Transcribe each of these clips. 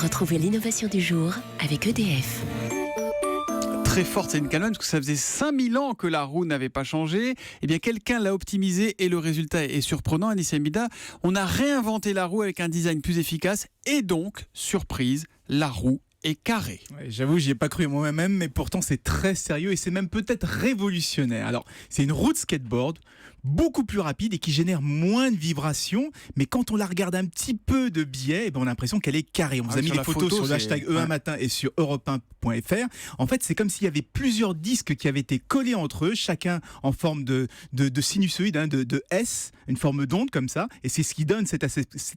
Retrouvez l'innovation du jour avec EDF. Très forte, c'est une Calonne, parce que ça faisait 5000 ans que la roue n'avait pas changé. Eh bien, quelqu'un l'a optimisée et le résultat est surprenant. Anissa Mbida, on a réinventé la roue avec un design plus efficace et donc, surprise, la roue est carrée. Ouais, j'avoue, j'y ai pas cru moi-même, mais pourtant c'est très sérieux et c'est même peut-être révolutionnaire. Alors, c'est une roue de skateboard beaucoup plus rapide et qui génère moins de vibrations, mais quand on la regarde un petit peu de biais, on a l'impression qu'elle est carrée. On vous a mis des photos sur le hashtag E1matin et sur europe1.fr. En fait, c'est comme s'il y avait plusieurs disques qui avaient été collés entre eux, chacun en forme de sinusoïde, de S, une forme d'onde comme ça, et c'est ce qui donne cet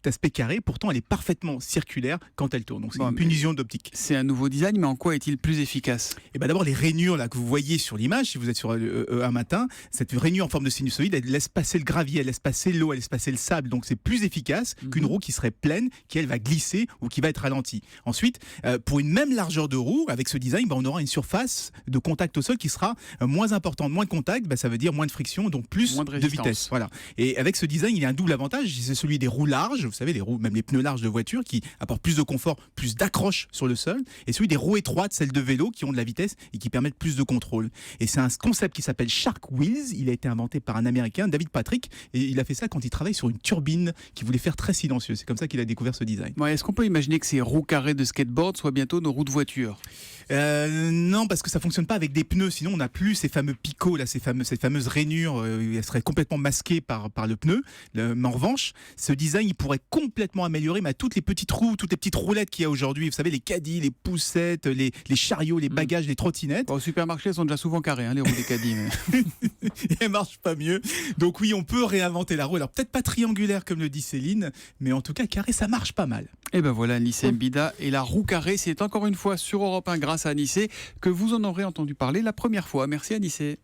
aspect carré. Pourtant, elle est parfaitement circulaire quand elle tourne. Donc, c'est une illusion d'optique. C'est un nouveau design, mais en quoi est-il plus efficace ? Et d'abord, les rainures là, que vous voyez sur l'image, si vous êtes sur un matin, cette rainure en forme de sinusoïde, elle laisse passer le gravier, elle laisse passer l'eau, elle laisse passer le sable. Donc, c'est plus efficace qu'une roue qui serait pleine, qui elle va glisser ou qui va être ralentie. Ensuite, pour une même largeur de roue, avec ce design, on aura une surface de contact au sol qui sera moins importante. Moins de contact, ça veut dire moins de friction, donc plus de vitesse. Voilà. Et avec ce design, il y a un double avantage, c'est celui des roues larges. Vous savez, les roues, même les pneus larges de voiture, qui apportent plus de confort, plus d'accroche sur le sol, et celui des roues étroites, celles de vélo, qui ont de la vitesse et qui permettent plus de contrôle. Et c'est un concept qui s'appelle Shark Wheels. Il a été inventé par un Américain, David Patrick, et il a fait ça quand il travaille sur une turbine qu'il voulait faire très silencieuse. C'est comme ça qu'il a découvert ce design. Ouais, est-ce qu'on peut imaginer que ces roues carrées de skateboard soient bientôt nos roues de voiture ? Non, parce que ça fonctionne pas avec des pneus. Sinon, on n'a plus ces fameux picots là, ces fameuses rainures. Elles seraient complètement masquées par le pneu. Mais en revanche, ce design, il pourrait complètement améliorer toutes les petites roues, toutes les petites roulettes qu'il y a aujourd'hui. Vous savez, les caddies, les poussettes, les chariots, les bagages, les trottinettes. Au supermarché, elles sont déjà souvent carrées, les roues des caddies. Mais... elles marchent pas mieux. Donc oui, on peut réinventer la roue. Alors peut-être pas triangulaire comme le dit Céline, mais en tout cas carré, ça marche pas mal. Et ben voilà, Anissa Mbida et la roue carrée, c'est encore une fois sur Europe 1 grâce à Anissé que vous en aurez entendu parler la première fois. Merci Anissé.